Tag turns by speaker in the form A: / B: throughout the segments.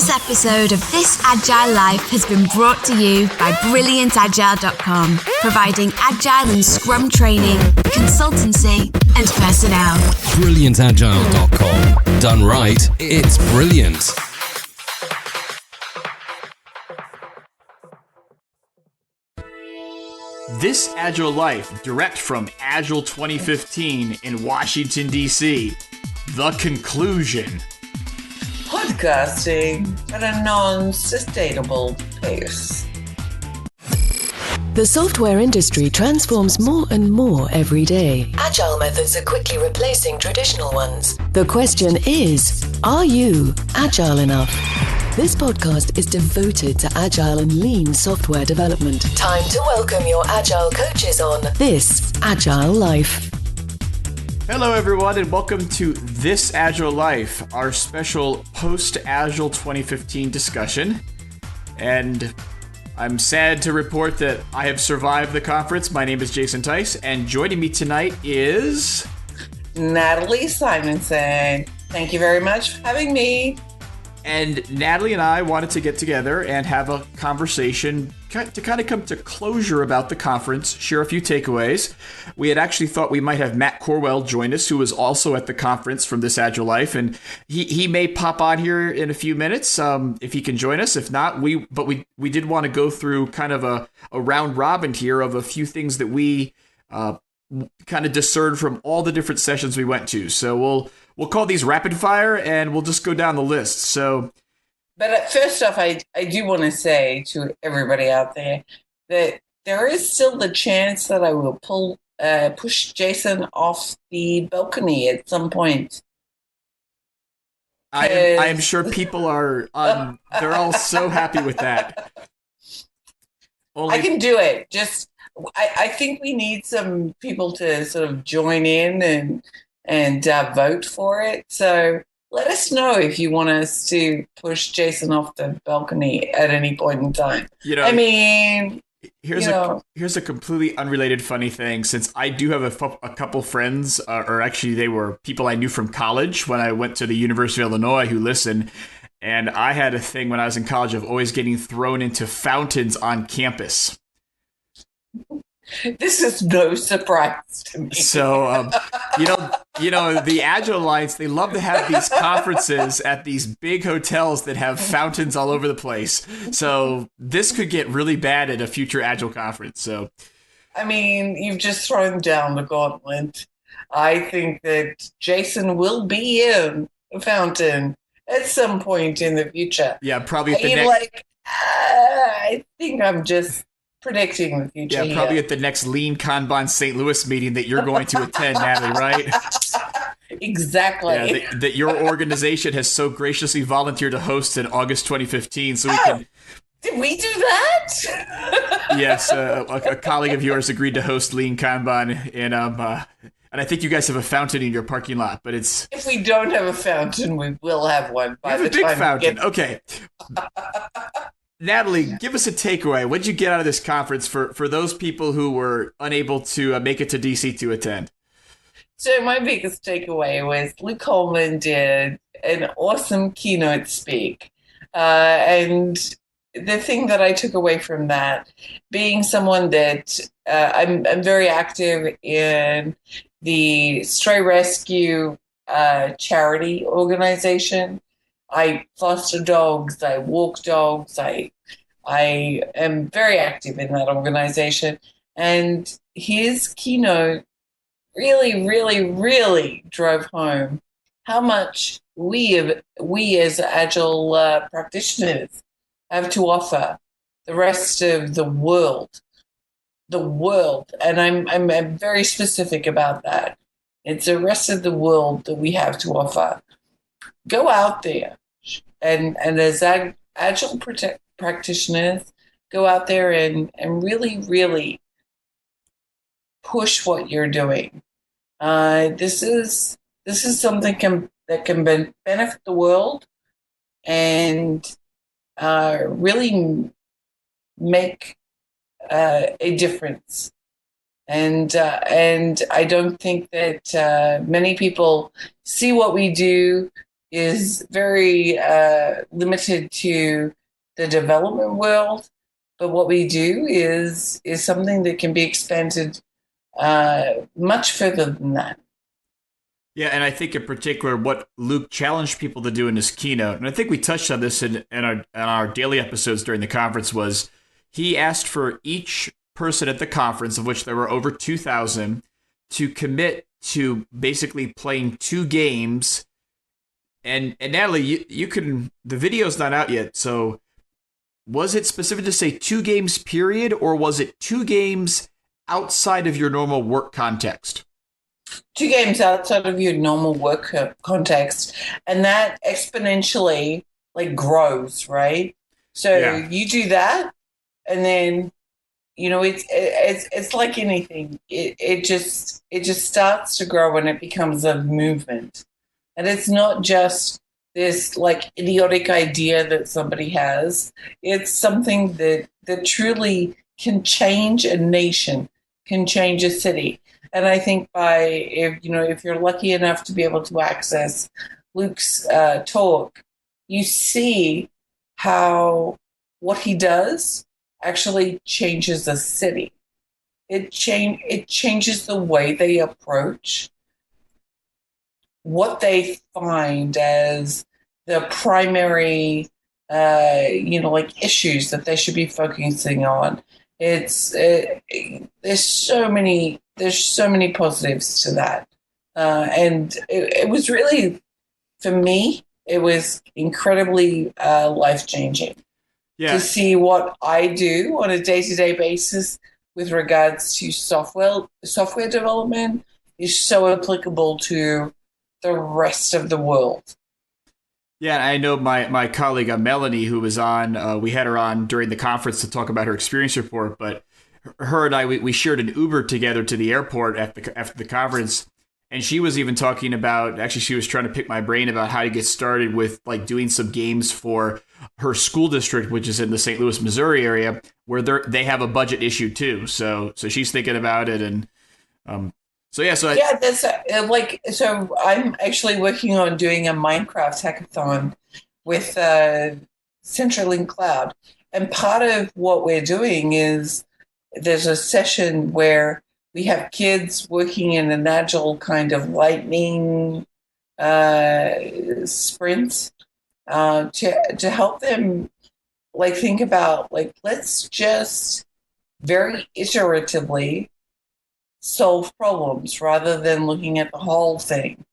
A: This episode of This Agile Life has been brought to you by BrilliantAgile.com, providing Agile and Scrum training, consultancy, and personnel.
B: BrilliantAgile.com. Done right, it's brilliant.
C: This Agile Life, direct from Agile 2015 in Washington, D.C. The conclusion.
D: Podcasting at a non-sustainable pace.
E: The software industry transforms more and more every day. Agile methods are quickly replacing traditional ones. The question is, are you agile enough? This podcast is devoted to agile and lean software development. Time to welcome your agile coaches on This Agile Life.
C: Hello, everyone, and welcome to This Agile Life, our special post-Agile 2015 discussion. And I'm sad to report that I have survived the conference. My name is Jason Tice, and joining me tonight is...
D: Natalie Simonsen. Thank you very much for having me.
C: And Natalie and I wanted to get together and have a conversation to kind of come to closure about the conference, share a few takeaways. We had actually thought we might have Matt Corwell join us, who was also at the conference from This Agile Life, and he may pop on here in a few minutes if he can join us. If not, we did want to go through kind of a round robin here of a few things that we kind of discerned from all the different sessions we went to. So we'll call these rapid fire, and we'll just go down the list. So,
D: but first off, I do want to say to everybody out there that there is still the chance that I will push Jason off the balcony at some point.
C: I am sure people are they're all so happy with that.
D: I can do it. I think we need some people to sort of join in and vote for it. So let us know if you want us to push Jason off the balcony at any point in time.
C: Here's a completely unrelated funny thing. Since I do have a couple friends, or actually they were people I knew from college when I went to the University of Illinois who listen. And I had a thing when I was in college of always getting thrown into fountains on campus.
D: This is no surprise to me.
C: So, the Agile Alliance, they love to have these conferences at these big hotels that have fountains all over the place. So this could get really bad at a future Agile conference. So,
D: you've just thrown down the gauntlet. I think that Jason will be in a fountain at some point in the future.
C: Yeah, probably at the next...
D: I think I'm just predicting the future.
C: Yeah, probably at the next Lean Kanban St. Louis meeting that you're going to attend, Natalie, right?
D: Exactly.
C: Yeah, that your organization has so graciously volunteered to host in August 2015, so we can...
D: Did we do that?
C: Yes, a colleague of yours agreed to host Lean Kanban, and I think you guys have a fountain in your parking lot, but it's...
D: If we don't have a fountain, we will have one.
C: We have a big fountain. Okay. Natalie, give us a takeaway. What did you get out of this conference for those people who were unable to make it to DC to attend?
D: So my biggest takeaway was Luke Holman did an awesome keynote speak. And the thing that I took away from that, being someone that I'm very active in the stray rescue charity organization. I foster dogs, I walk dogs, I am very active in that organization. And his keynote really, really, really drove home how much we as Agile practitioners have to offer the rest of the world. And I'm very specific about that. It's the rest of the world that we have to offer. Go out there. And as Agile practitioners, go out there and really, really push what you're doing. This is something that can benefit the world and really make a difference. And I don't think that many people see what we do is very limited to the development world, but what we do is something that can be expanded much further than that.
C: Yeah, and I think in particular what Luke challenged people to do in his keynote, and I think we touched on this in our daily episodes during the conference, was he asked for each person at the conference, of which there were over 2,000, to commit to basically playing 2 games. And Natalie, you can, the video's not out yet, so was it specific to say 2 games period, or was it 2 games outside of your normal work context?
D: 2 games outside of your normal work context, and that exponentially like grows, right? So you do that, and then it's like anything. It just starts to grow, and it becomes a movement, and it's not just this like idiotic idea that somebody has. It's something that truly can change a nation, can change a city. And I think if you're lucky enough to be able to access Luke's talk, you see how what he does actually changes a city. It changes the way they approach what they find as the primary, issues that they should be focusing on. There's so many positives to that, and it was really, for me, it was incredibly life-changing to see what I do on a day-to-day basis with regards to software development is so applicable to the rest of the world.
C: Yeah, I know my colleague Melanie, who was on, we had her on during the conference to talk about her experience report, but her and I, we shared an Uber together to the airport after the conference, and she was even talking about, actually she was trying to pick my brain about how to get started with like doing some games for her school district, which is in the St. Louis, Missouri area, where they have a budget issue too. So she's thinking about it, and that's
D: so I'm actually working on doing a Minecraft hackathon with CenturyLink Cloud, and part of what we're doing is there's a session where we have kids working in an agile kind of lightning sprint to help them like think about like let's just very iteratively solve problems rather than looking at the whole thing,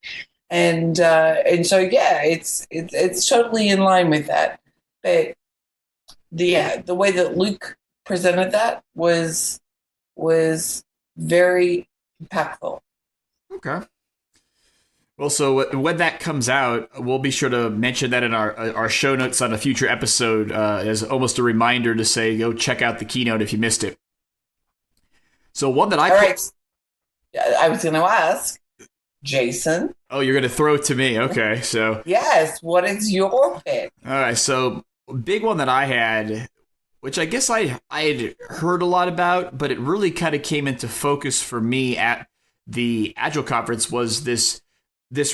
D: and so it's totally in line with that. But the way that Luke presented that was very impactful.
C: Okay. Well, so when that comes out, we'll be sure to mention that in our show notes on a future episode as almost a reminder to say go check out the keynote if you missed it. So one that I
D: was going to ask, Jason.
C: Oh, you're going to throw it to me. Okay, so.
D: Yes, what is your pick?
C: All right, so big one that I had, which I guess I had heard a lot about, but it really kind of came into focus for me at the Agile conference, was this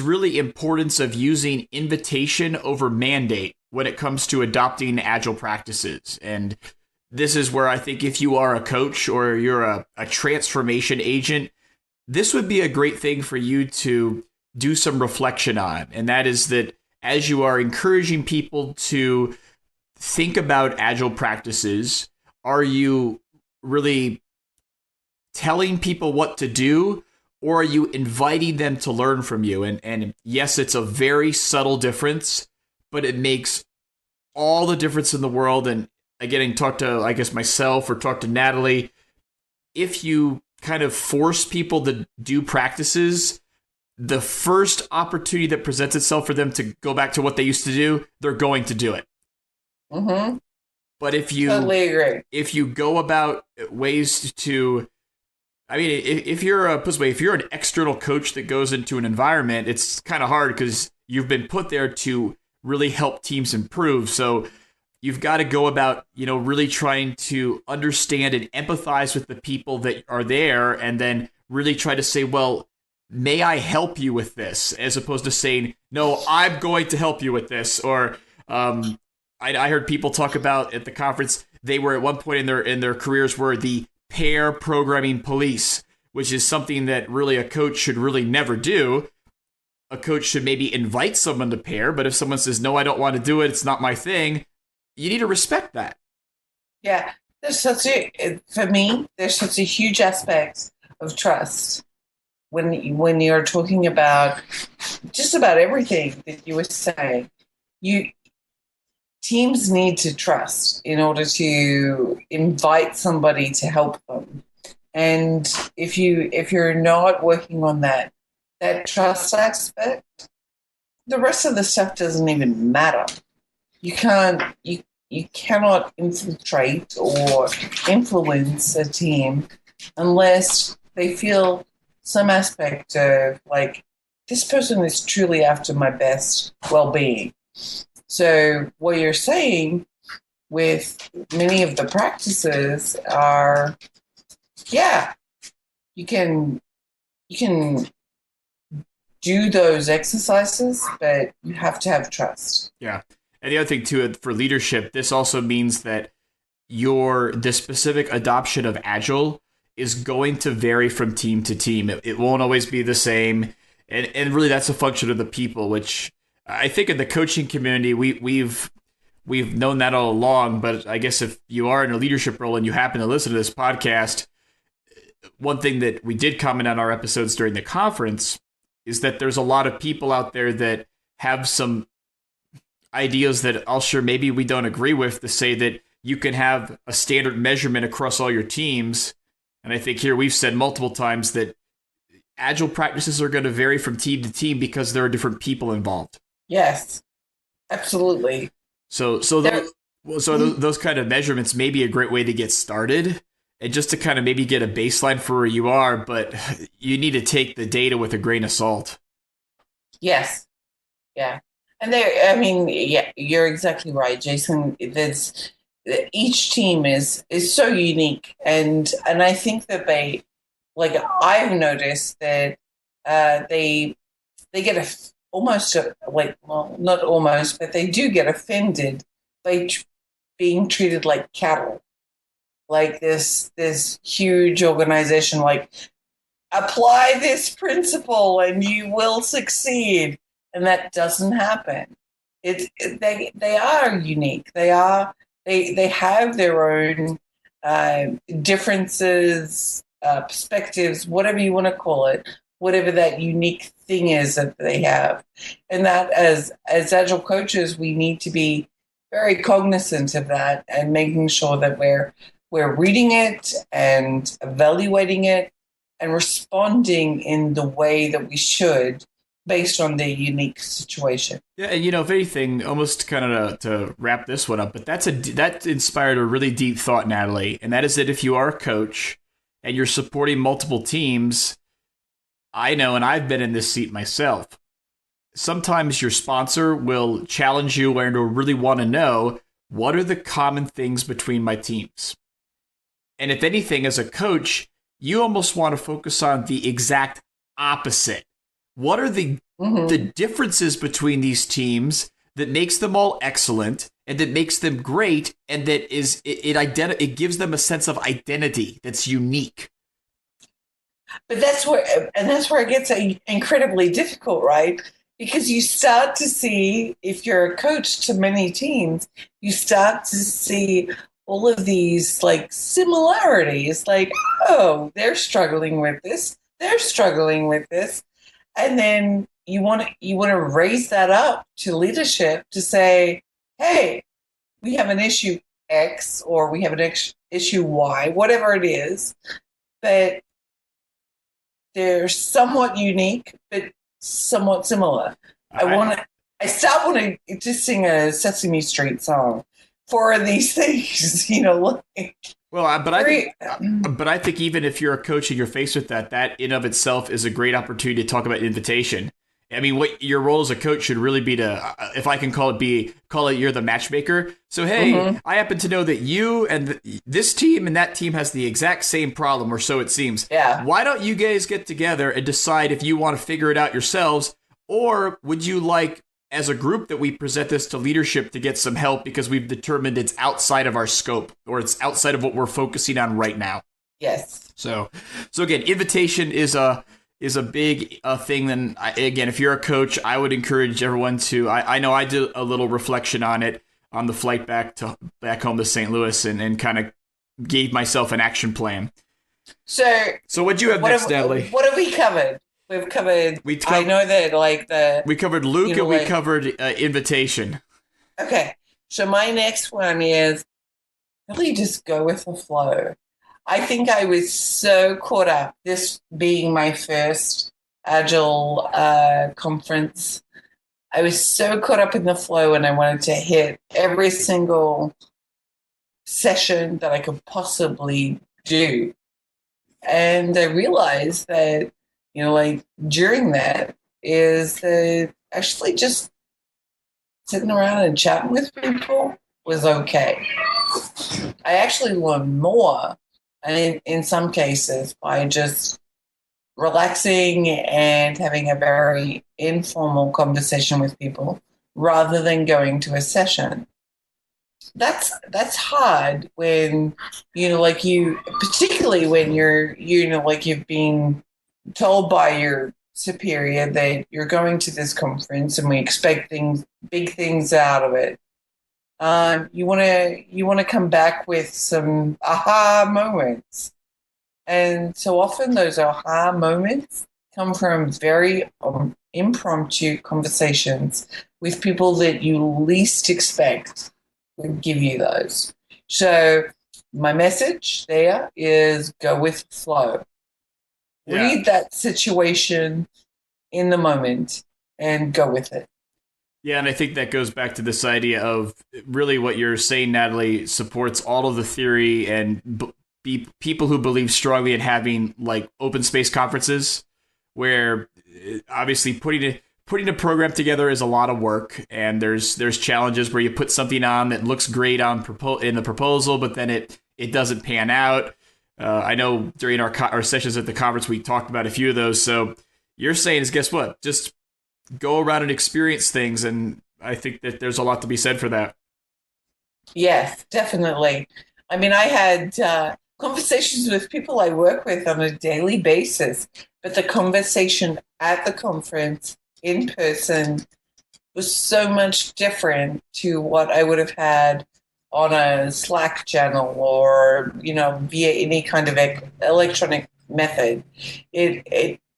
C: really importance of using invitation over mandate when it comes to adopting Agile practices. And this is where I think if you are a coach or you're a transformation agent, this would be a great thing for you to do some reflection on. And that is that as you are encouraging people to think about Agile practices, are you really telling people what to do, or are you inviting them to learn from you? And yes, it's a very subtle difference, but it makes all the difference in the world. And again, talk to, I guess, myself or talk to Natalie. If you kind of force people to do practices, the first opportunity that presents itself for them to go back to what they used to do, they're going to do it.
D: Mm-hmm.
C: But if you
D: totally agree.
C: If you go about ways to, I mean, if you're an external coach that goes into an environment, it's kind of hard because you've been put there to really help teams improve. So you've got to go about, really trying to understand and empathize with the people that are there, and then really try to say, well, may I help you with this, as opposed to saying, no, I'm going to help you with this. Or I heard people talk about at the conference, they were at one point in their careers were the pair programming police, which is something that really a coach should really never do. A coach should maybe invite someone to pair, but if someone says, no, I don't want to do it, it's not my thing, you need to respect that.
D: Yeah, for me, there's such a huge aspect of trust when you're talking about just about everything that you were saying. Teams need to trust in order to invite somebody to help them. And if you're not working on that trust aspect, the rest of the stuff doesn't even matter. You cannot infiltrate or influence a team unless they feel some aspect of like, this person is truly after my best well-being. So what you're saying with many of the practices are, yeah, you can do those exercises, but you have to have trust.
C: Yeah. And the other thing too, for leadership, this also means that the specific adoption of Agile is going to vary from team to team. It won't always be the same. And really that's a function of the people, which I think in the coaching community, we've known that all along. But I guess if you are in a leadership role and you happen to listen to this podcast, one thing that we did comment on our episodes during the conference is that there's a lot of people out there that have some ideas that I'll sure maybe we don't agree with, to say that you can have a standard measurement across all your teams. And I think here we've said multiple times that Agile practices are going to vary from team to team because there are different people involved.
D: Yes, absolutely.
C: So those kind of measurements may be a great way to get started and just to kind of maybe get a baseline for where you are, but you need to take the data with a grain of salt.
D: Yes. Yeah. And you're exactly right, Jason. Each team is so unique. And I think that I've noticed that they get not almost, but they do get offended by being treated like cattle. Like this huge organization, like, apply this principle and you will succeed. And that doesn't happen. They are unique. They have their own differences, perspectives, whatever you want to call it, whatever that unique thing is that they have. And that as Agile coaches, we need to be very cognizant of that and making sure that we're reading it and evaluating it and responding in the way that we should based on their unique situation.
C: Yeah, and if anything, almost kind of to wrap this one up, but that inspired a really deep thought, Natalie, and that is that if you are a coach and you're supporting multiple teams, I know, and I've been in this seat myself, sometimes your sponsor will challenge you and will really want to know, what are the common things between my teams? And if anything, as a coach, you almost want to focus on the exact opposite. What are the differences between these teams that makes them all excellent and that makes them great, and that it gives them a sense of identity that's unique?
D: But that's where it gets incredibly difficult, right? Because you start to see, if you're a coach to many teams, you start to see all of these similarities, oh, they're struggling with this, they're struggling with this. And then you want to raise that up to leadership to say, hey, we have an issue X or we have an issue Y, whatever it is, but they're somewhat unique, but somewhat similar. I start wanting to sing a Sesame Street song for these things,
C: Well, but I think even if you're a coach and you're faced with that in of itself is a great opportunity to talk about invitation I mean, what your role as a coach should really be to, if I can call it you're the matchmaker. So, hey, I happen to know that you and this team and that team has the exact same problem, or so it seems.
D: Yeah.
C: Why don't you guys get together and decide if you want to figure it out yourselves, or would you like, as a group, that we present this to leadership to get some help because we've determined it's outside of our scope, or it's outside of what we're focusing on right now.
D: Yes.
C: So again, invitation is a big thing. Then again, if you're a coach, I would encourage everyone to. I know I did a little reflection on it on the flight back home to St. Louis, and kind of gave myself an action plan. So what'd you have next, Natalie?
D: What have we covered? We've covered. I know that we
C: covered Luke, and we covered invitation.
D: Okay, so my next one is really just go with the flow. I think I was so caught up, this being my first Agile conference. I was so caught up in the flow, and I wanted to hit every single session that I could possibly do. And I realized that, during that is that actually just sitting around and chatting with people was okay. I actually learned more, and in some cases, by just relaxing and having a very informal conversation with people rather than going to a session. That's hard when, particularly when you've been told by your superior that you're going to this conference and we expect big things out of it. You want to come back with some aha moments. And so often those aha moments come from very impromptu conversations with people that you least expect would give you those. So my message there is go with the flow. Yeah. Read that situation in the moment and go with it.
C: Yeah, and I think that goes back to this idea of really what you're saying, Natalie, supports all of the theory and people who believe strongly in having like open space conferences, where obviously putting a program together is a lot of work, and there's challenges where you put something on that looks great in the proposal, but then it doesn't pan out. I know during our sessions at the conference we talked about a few of those. So you're saying is, guess what? Just go around and experience things, and I think that there's a lot to be said for that.
D: Yes, definitely. I mean, I had conversations with people I work with on a daily basis, but the conversation at the conference in person was so much different to what I would have had on a Slack channel or, via any kind of electronic method.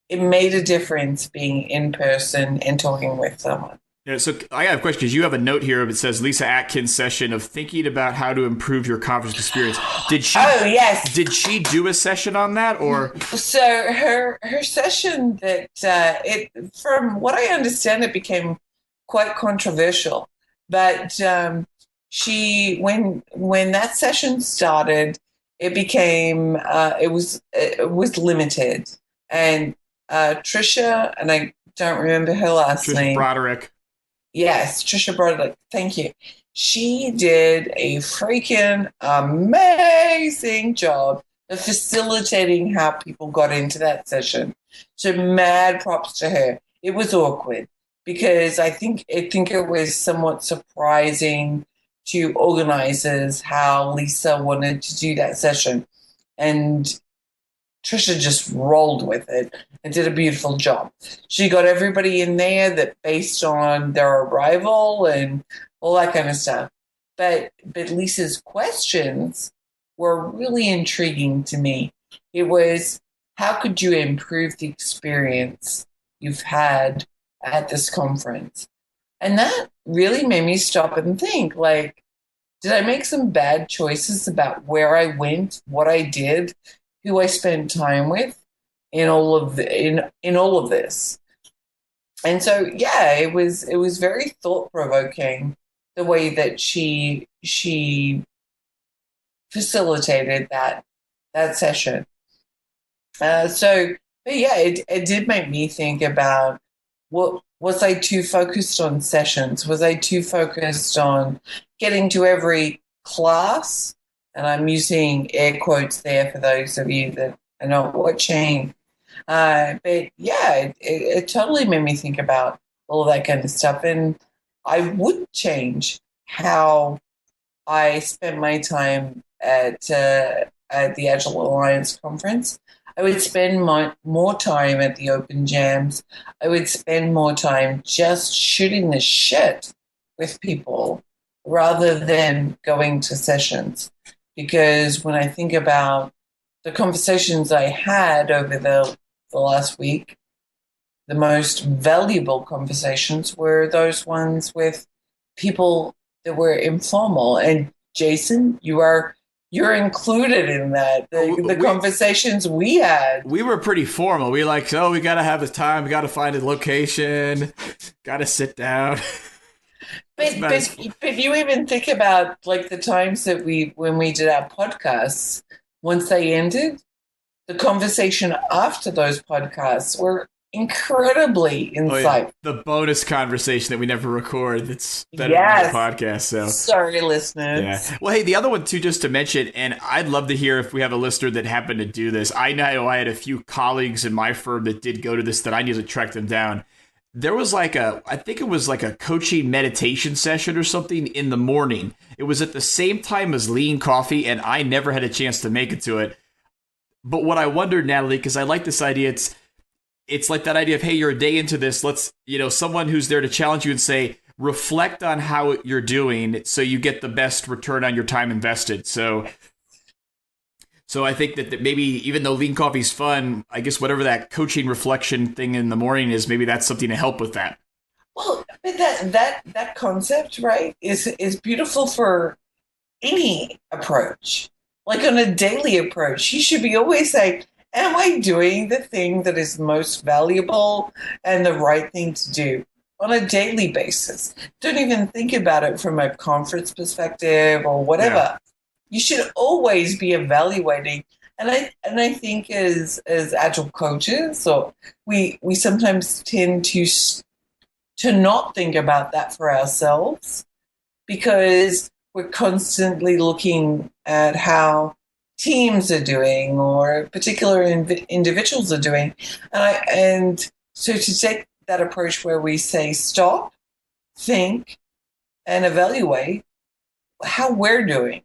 D: It made a difference being in person and talking with someone.
C: Yeah, so I have a question, because you have a note here that says Lisa Atkins session of thinking about how to improve your conference experience. Did she?
D: Oh, yes.
C: Did she do a session on that, or? So
D: her session that from what I understand, it became quite controversial. But she when that session started, it became it was limited, and Trisha, and I don't remember her last name.
C: Broderick.
D: Yes, Trisha Broderick. Thank you. She did a freaking amazing job of facilitating how people got into that session. So mad props to her. It was awkward because I think it was somewhat surprising to organizers how Lisa wanted to do that session. And Trisha just rolled with it and did a beautiful job. She got everybody in there that based on their arrival and all that kind of stuff. But Lisa's questions were really intriguing to me. It was, how could you improve the experience you've had at this conference? And that really made me stop and think, like, did I make some bad choices about where I went, what I did, who I spent time with in all of this? And so, yeah, it was very thought-provoking the way that she facilitated that session. But yeah, it did make me think about what was I too focused on sessions? Was I too focused on getting to every class? And I'm using air quotes there for those of you that are not watching. But yeah, it totally made me think about all that kind of stuff. And I would change how I spent my time at the Agile Alliance conference. I would spend more time at the open jams. I would spend more time just shooting the shit with people rather than going to sessions. Because when I think about the conversations I had over the last week, the most valuable conversations were those ones with people that were informal. And Jason, you're included in that. The conversations we had.
C: We were pretty formal. We like, oh, we got to have the time. We got to find a location. Got to sit down.
D: But you even think about like the times that when we did our podcasts, once they ended, the conversation after those podcasts were incredibly insightful.
C: The bonus conversation that we never record that's better than the podcast. So
D: sorry, listeners.
C: Yeah. Well, hey, the other one too, just to mention, and I'd love to hear if we have a listener that happened to do this. I know I had a few colleagues in my firm that did go to this that I need to track them down. There was I think it was like a coaching meditation session or something in the morning. It was at the same time as Lean Coffee, and I never had a chance to make it to it. But what I wondered, Natalie, because I like this idea, it's like that idea of, hey, you're a day into this. Let's, someone who's there to challenge you and say, reflect on how you're doing so you get the best return on your time invested. So I think that maybe even though Lean Coffee's fun, I guess whatever that coaching reflection thing in the morning is, maybe that's something to help with that.
D: Well, but that concept, right, is beautiful for any approach. Like on a daily approach, you should be always like, am I doing the thing that is most valuable and the right thing to do on a daily basis? Don't even think about it from a conference perspective or whatever. Yeah. You should always be evaluating. And I think as Agile coaches, or we sometimes tend to not think about that for ourselves because we're constantly looking at how teams are doing or particular individuals are doing. And so to take that approach where we say stop, think, and evaluate how we're doing.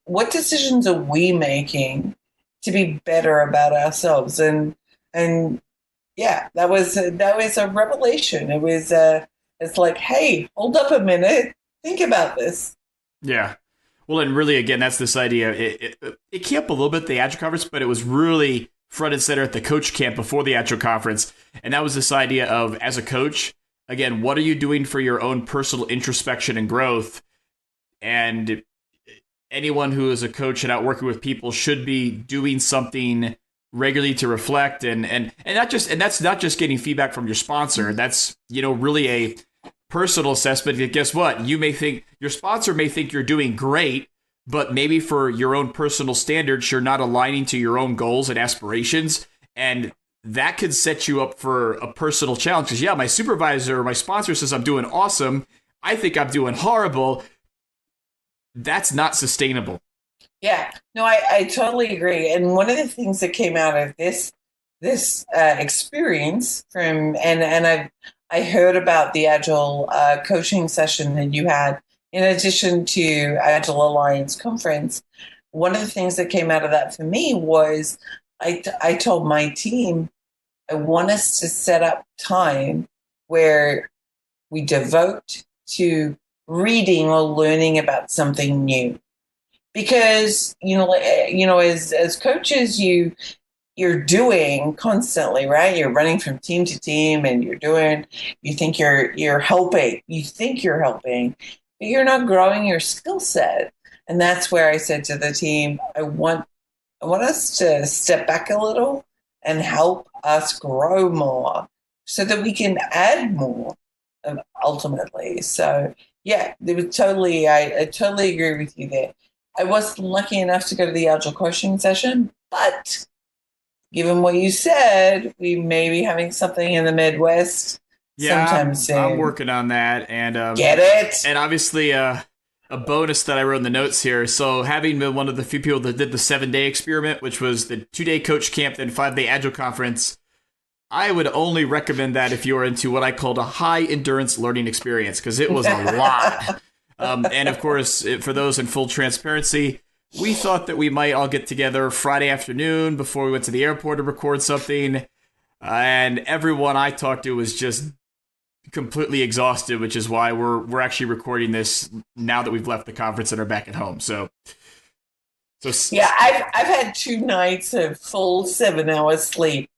D: What decisions are we making to be better about ourselves? And yeah, that was a revelation. It's like, hey, hold up a minute, think about this.
C: Yeah. Well, and really, again, that's this idea. It came up a little bit at the Agile conference, but it was really front and center at the coach camp before the Agile conference. And that was this idea of, as a coach, again, what are you doing for your own personal introspection and growth? And anyone who is a coach and out working with people should be doing something regularly to reflect and that's not just getting feedback from your sponsor. That's, really a personal assessment. Guess what? Your sponsor may think you're doing great, but maybe for your own personal standards, you're not aligning to your own goals and aspirations. And that could set you up for a personal challenge. Because my supervisor or my sponsor says I'm doing awesome. I think I'm doing horrible. That's not sustainable.
D: Yeah, no, I totally agree. And one of the things that came out of this experience and I heard about the Agile coaching session that you had in addition to Agile Alliance conference. One of the things that came out of that for me was I told my team, I want us to set up time where we devote to reading or learning about something new. Because, as coaches, you're doing constantly, right? You're running from team to team and you think you're helping, but you're not growing your skill set. And that's where I said to the team, I want us to step back a little and help us grow more so that we can add more ultimately. So yeah, I totally agree with you there. I wasn't lucky enough to go to the Agile coaching session, but given what you said, we may be having something in the Midwest
C: Yeah,
D: sometime soon.
C: I'm working on that, and
D: Get it?
C: and obviously a bonus that I wrote in the notes here. So having been one of the few people that did the 7-day experiment, which was the 2-day coach camp, then 5-day Agile conference, I would only recommend that if you are into what I called a high endurance learning experience, because it was a lot. And of course, for those in full transparency, we thought that we might all get together Friday afternoon before we went to the airport to record something. And everyone I talked to was just completely exhausted, which is why we're actually recording this now that we've left the conference and are back at home. So
D: Yeah, I've had 2 nights of full 7-hour sleep.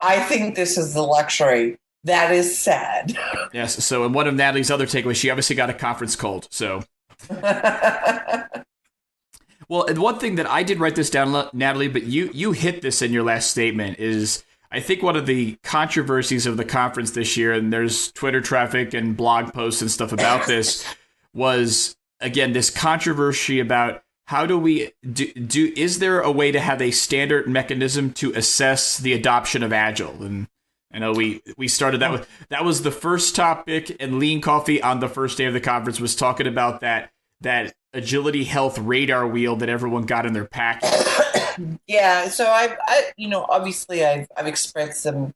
D: I think this is the luxury. That is sad.
C: Yes. So, in one of Natalie's other takeaways, she obviously got a conference cold. So, well, and one thing that I did write this down, Natalie, but you hit this in your last statement is, I think one of the controversies of the conference this year, and there's Twitter traffic and blog posts and stuff about this, was, again, this controversy about how do we do is there a way to have a standard mechanism to assess the adoption of Agile? And I know we started that with, that was the first topic, and Lean Coffee on the first day of the conference was talking about that agility health radar wheel that everyone got in their packet.
D: Yeah, so I obviously I've expressed some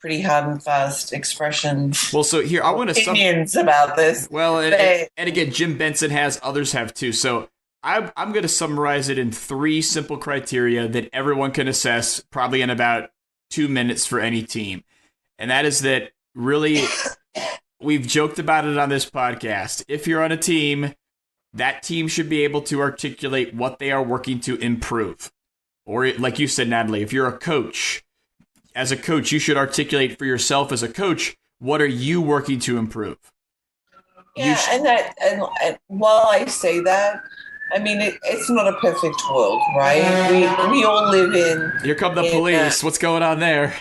D: pretty hard and fast expressions.
C: Well, so here I want to
D: opinions about this.
C: Well, and again, Jim Benson has, others have too. So I'm going to summarize it in 3 simple criteria that everyone can assess probably in about 2 minutes for any team. And that is that really, we've joked about it on this podcast. If you're on a team, that team should be able to articulate what they are working to improve. Or like you said, Natalie, if you're a coach, as a coach, you should articulate for yourself as a coach, what are you working to improve?
D: Yeah, and while I say that, I mean, it's not a perfect world, right? We all live in...
C: Here come the police. What's going on there?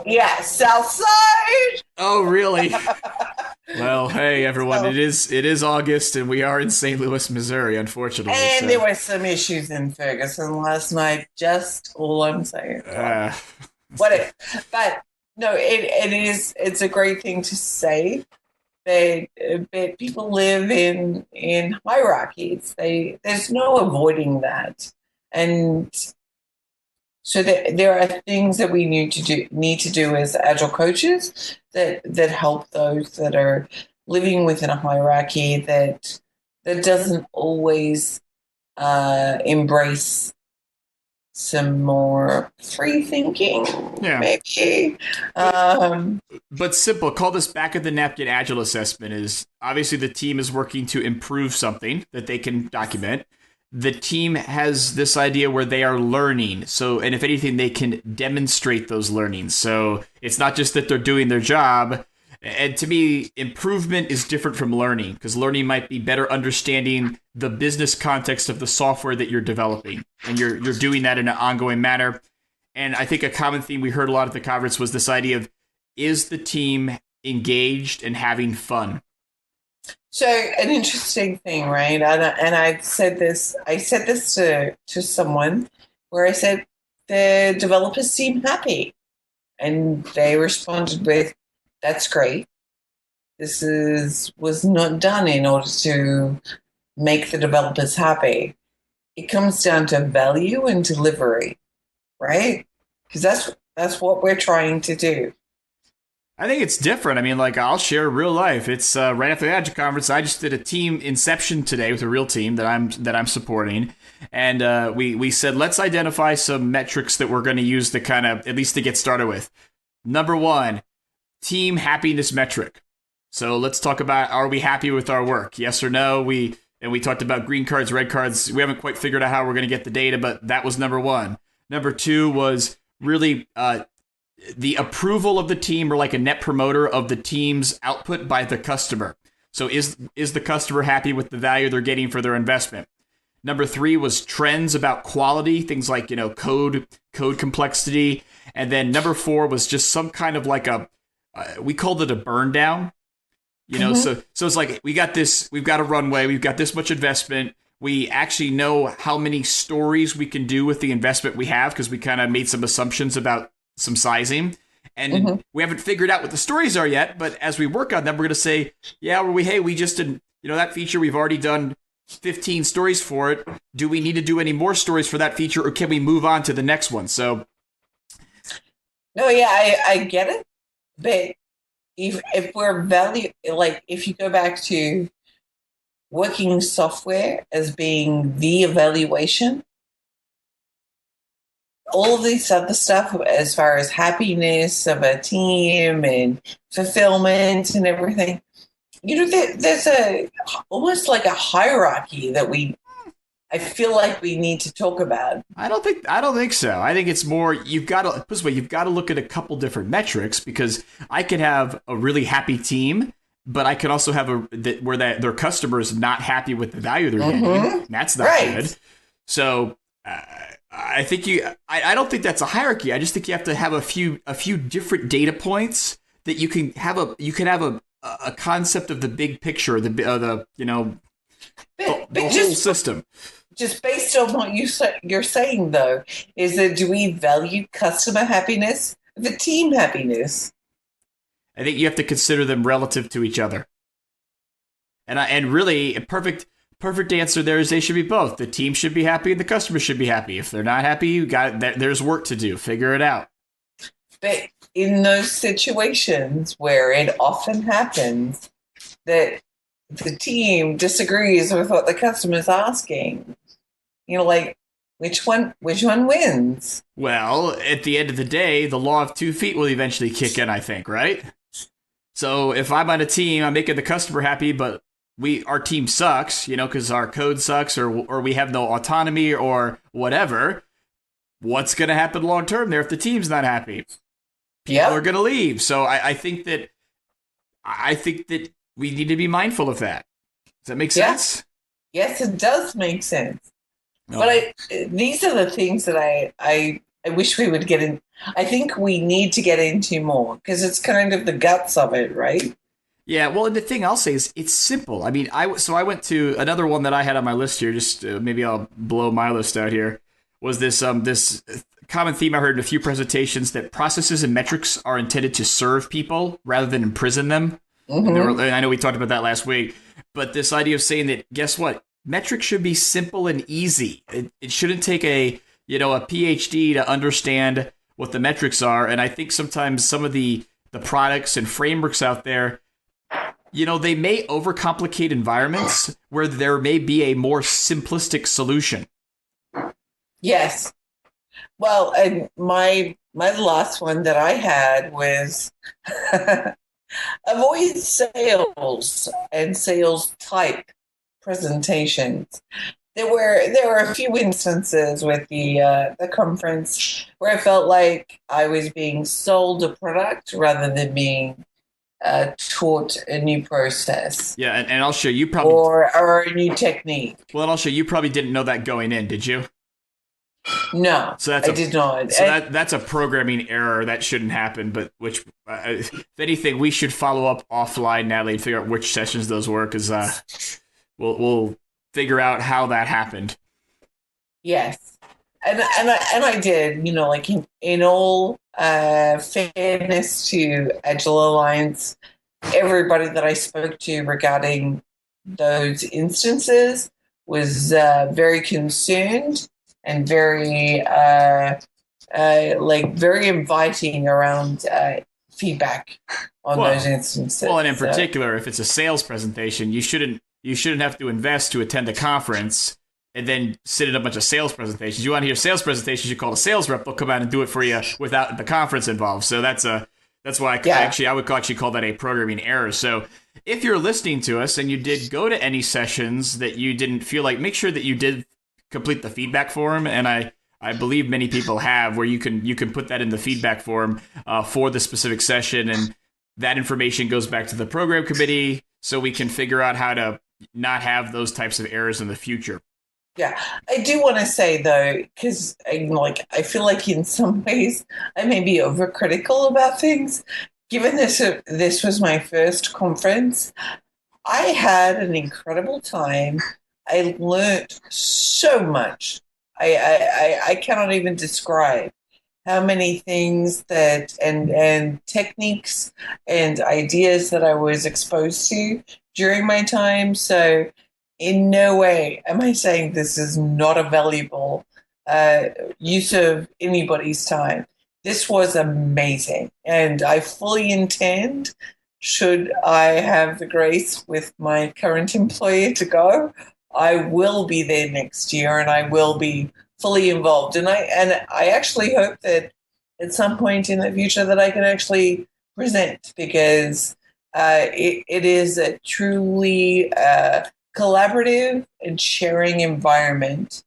D: Yeah, South Side!
C: Oh, really? Well, hey, everyone, it is August, and we are in St. Louis, Missouri, unfortunately.
D: And there were some issues in Ferguson last night, just all I'm saying. Whatever. But, no, it's a great thing to say. But people live in hierarchies. There's no avoiding that, and so there are things that we need to do as Agile coaches that help those that are living within a hierarchy that doesn't always embrace some more free thinking, maybe.
C: But simple, call this back of the napkin Agile assessment is obviously the team is working to improve something that they can document. The team has this idea where they are learning. So, and if anything, they can demonstrate those learnings. So it's not just that they're doing their job. And to me, improvement is different from learning, because learning might be better understanding the business context of the software that you're developing. And you're doing that in an ongoing manner. And I think a common theme we heard a lot at the conference was this idea of, is the team engaged and having fun?
D: So an interesting thing, right? And I said this to someone where I said, the developers seem happy. And they responded with, that's great. This was not done in order to make the developers happy. It comes down to value and delivery, right? Because that's what we're trying to do.
C: I think it's different. I mean, like, I'll share real life. It's right after the Agile conference. I just did a team inception today with a real team that I'm supporting, and we said, let's identify some metrics that we're going to use to kind of, at least to get started with. Number 1, team happiness metric. So let's talk about, are we happy with our work? Yes or no? We talked about green cards, red cards. We haven't quite figured out how we're going to get the data, but that was number 1. Number 2 was really the approval of the team, or like a net promoter of the team's output by the customer. So is the customer happy with the value they're getting for their investment? Number 3 was trends about quality, things like, code complexity. And then number 4 was just some kind of like we called it a burn down. So it's like, we've got a runway, we've got this much investment. We actually know how many stories we can do with the investment we have, because we kind of made some assumptions about some sizing. And we haven't figured out what the stories are yet, but as we work on them, we're going to say, yeah, we just did, that feature, we've already done 15 stories for it. Do we need to do any more stories for that feature, or can we move on to the next one? So,
D: no, yeah, I get it. But if we're if you go back to working software as being the evaluation, all this other stuff as far as happiness of a team and fulfillment and everything, there's almost like a hierarchy that I feel like we need to talk about.
C: I don't think so. I think it's more, you've got to look at a couple different metrics, because I could have a really happy team, but I could also have where their customer is not happy with the value they're getting. That's not good. So I think I don't think that's a hierarchy. I just think you have to have a few different data points that you can have a concept of the big picture, the whole system.
D: Just based on what you're saying, though, is that do we value customer happiness, the team happiness?
C: I think you have to consider them relative to each other. And really, a perfect answer there is they should be both. The team should be happy and the customer should be happy. If they're not happy, there's work to do. Figure it out.
D: But in those situations where it often happens that the team disagrees with what the customer's asking, which one wins? Well,
C: at the end of the day, the law of 2 feet will eventually kick in, I think, right? So if I'm on a team, I'm making the customer happy, but our team sucks, because our code sucks, or we have no autonomy or whatever. What's going to happen long term there if the team's not happy? People are going to leave. So I think that we need to be mindful of that. Does that make sense?
D: Yes, it does make sense. No. But these are the things that I wish we would get in. I think we need to get into more, because it's kind of the guts of it, right?
C: Yeah, well, and the thing I'll say is it's simple. I mean, I went to another one that I had on my list here. Just maybe I'll blow my list out here. Was this common theme I heard in a few presentations, that processes and metrics are intended to serve people rather than imprison them. And I know we talked about that last week, but this idea of saying that, guess what? Metrics should be simple and easy. It shouldn't take a PhD to understand what the metrics are. And I think sometimes some of the products and frameworks out there, they may overcomplicate environments where there may be a more simplistic solution.
D: Yes. Well, and my last one that I had was avoid sales and sales type presentations. There were a few instances with the conference where I felt like I was being sold a product rather than being taught a new process.
C: Yeah, and I'll show you probably
D: or a new technique.
C: Well, and I'll show you probably didn't know that going in, did you?
D: No, I did not.
C: So that's a programming error that shouldn't happen. But if anything, we should follow up offline, Natalie, and figure out which sessions those were, because we'll figure out how that happened.
D: Yes, and I did. In all fairness to Agile Alliance, everybody that I spoke to regarding those instances was very concerned and very very inviting around feedback on those instances.
C: Well, and in particular, if it's a sales presentation, you shouldn't have to invest to attend a conference and then sit in a bunch of sales presentations. You want to hear sales presentations, you call a sales rep, they'll come out and do it for you without the conference involved. So that's why I would actually call that a programming error. So if you're listening to us and you did go to any sessions that you didn't feel like, make sure that you did complete the feedback form, and I believe many people have, where you can put that in the feedback form for the specific session, and that information goes back to the program committee so we can figure out how to not have those types of errors in the future.
D: Yeah, I do want to say, though, because I feel like in some ways I may be overcritical about things. Given this was my first conference, I had an incredible time. I learned so much. I cannot even describe. how many things that and techniques and ideas that I was exposed to during my time. So in no way am I saying this is not a valuable use of anybody's time. This was amazing, and I fully intend, should I have the grace with my current employer to go, I will be there next year, and I will be fully involved. And I actually hope that at some point in the future that I can actually present, because it is a truly collaborative and sharing environment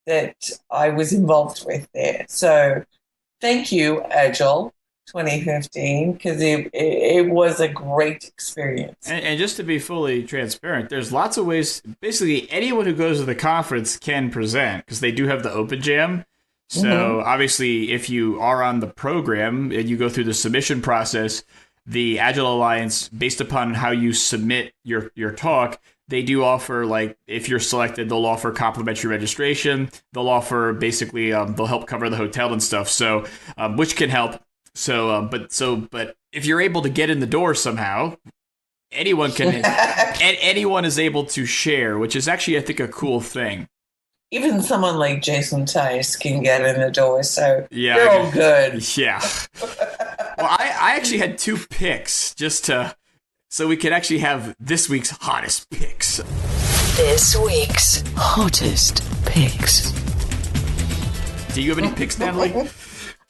D: that I was involved with there. So thank you, Agile 2015, because it was a great experience.
C: And just to be fully transparent, there's lots of ways. Basically, anyone who goes to the conference can present because they do have the open jam. So obviously, if you are on the program and you go through the submission process, the Agile Alliance, based upon how you submit your talk, they do offer, like, if you're selected, they'll offer complimentary registration. They'll offer basically, they'll help cover the hotel and stuff. So, which can help. But if you're able to get in the door somehow, anyone can, anyone is able to share, which is actually, I think, a cool thing.
D: Even someone like Jason Tice can get in the door, so they're all good.
C: Yeah. Well, I actually had 2 picks so we could actually have this week's hottest picks.
E: This week's hottest picks.
C: Do you have any picks, Natalie?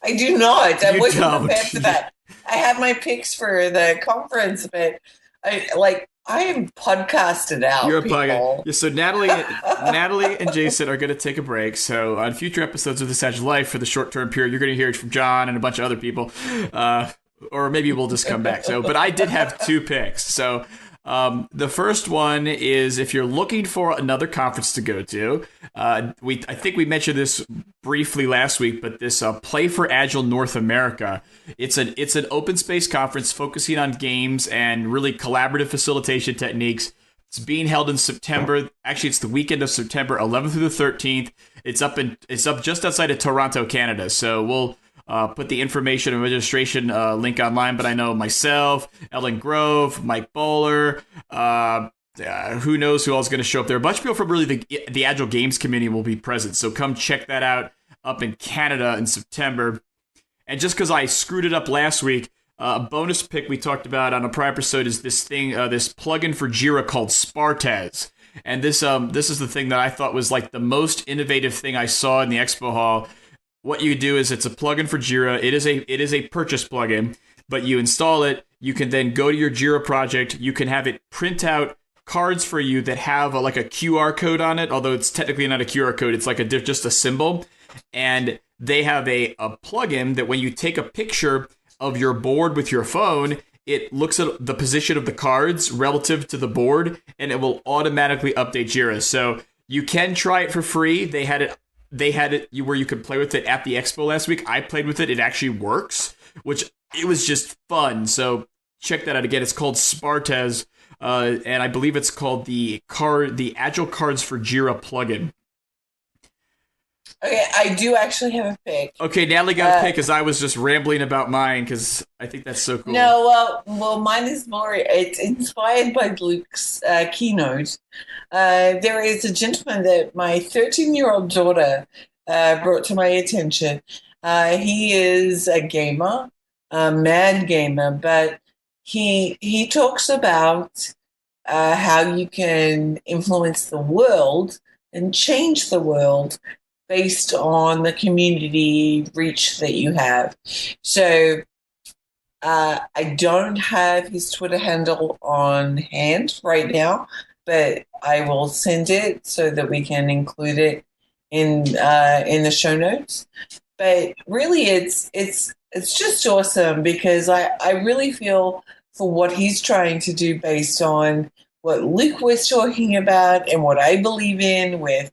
D: I do not. I wasn't
C: don't.
D: prepared for that. I had my picks for the conference, but I am podcasted out.
C: You're a
D: people.
C: podcast. Yeah, so Natalie and Jason are going to take a break. So on future episodes of This Agile Life for the short-term period, you're going to hear it from John and a bunch of other people. Or maybe we'll just come back. But I did have 2 picks. So the first one is, if you're looking for another conference to go to, I think we mentioned this briefly last week, but this Play for Agile North America, it's an open space conference focusing on games and really collaborative facilitation techniques. It's being held in September. Actually, it's the weekend of September 11th through the 13th. It's up just outside of Toronto, Canada. So we'll put the information and registration link online, but I know myself, Ellen Grove, Mike Bowler, who knows who else is going to show up there. A bunch of people from really the Agile Games community will be present, so come check that out up in Canada in September. And just because I screwed it up last week, a bonus pick we talked about on a prior episode is this thing, this plugin for Jira called Spartaz. And this is the thing that I thought was like the most innovative thing I saw in the expo hall. What you do is, it's a plugin for Jira. It is a purchase plugin, but you install it. You can then go to your Jira project. You can have it print out cards for you that have like a QR code on it, although it's technically not a QR code. It's like just a symbol. And they have a plugin that when you take a picture of your board with your phone, it looks at the position of the cards relative to the board, and it will automatically update Jira. So you can try it for free. They had it where you could play with it at the expo last week. I played with it. It actually works, which it was just fun. So check that out again. It's called Spartaz, and I believe it's called the Agile Cards for Jira plugin.
D: Okay, I do actually have a pick.
C: Okay, Natalie got a pick because I was just rambling about mine because I think that's so cool.
D: No, well, mine is more. It's inspired by Luke's keynote. There is a gentleman that my 13-year-old daughter brought to my attention. He is a gamer, a mad gamer, but he talks about how you can influence the world and change the world based on the community reach that you have. So I don't have his Twitter handle on hand right now, but I will send it so that we can include it in the show notes. But really, it's just awesome because I really feel for what he's trying to do based on what Luke was talking about and what I believe in with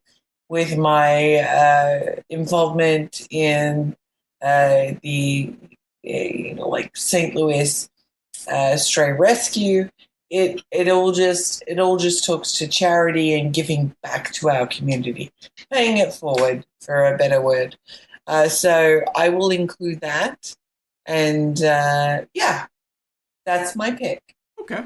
D: my involvement in the like St. Louis stray rescue. It all just talks to charity and giving back to our community, paying it forward, for a better word. So I will include that. And that's my pick.
C: Okay.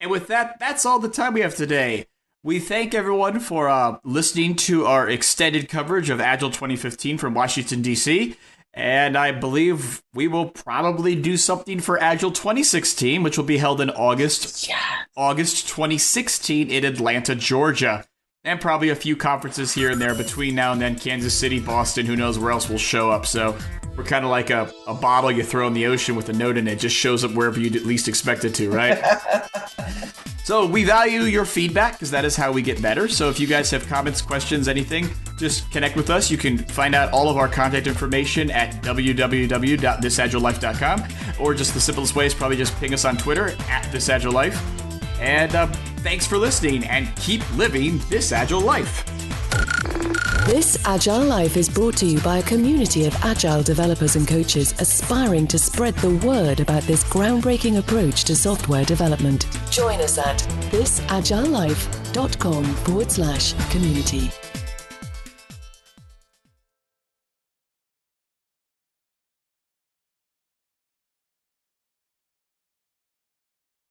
C: And with that, that's all the time we have today. We thank everyone for listening to our extended coverage of Agile 2015 from Washington, D.C., and I believe we will probably do something for Agile 2016, which will be held in August 2016 in Atlanta, Georgia. And probably a few conferences here and there between now and then. Kansas City, Boston, who knows where else will show up. So we're kind of like a bottle you throw in the ocean with a note in it. Just shows up wherever you'd at least expect it to, right? So we value your feedback because that is how we get better. So if you guys have comments, questions, anything, just connect with us. You can find out all of our contact information at www.thisagilelife.com, or just the simplest way is probably just ping us on Twitter at thisagilelife. And thanks for listening, and keep living this Agile life.
E: This Agile Life is brought to you by a community of Agile developers and coaches aspiring to spread the word about this groundbreaking approach to software development. Join us at thisagilelife.com/community.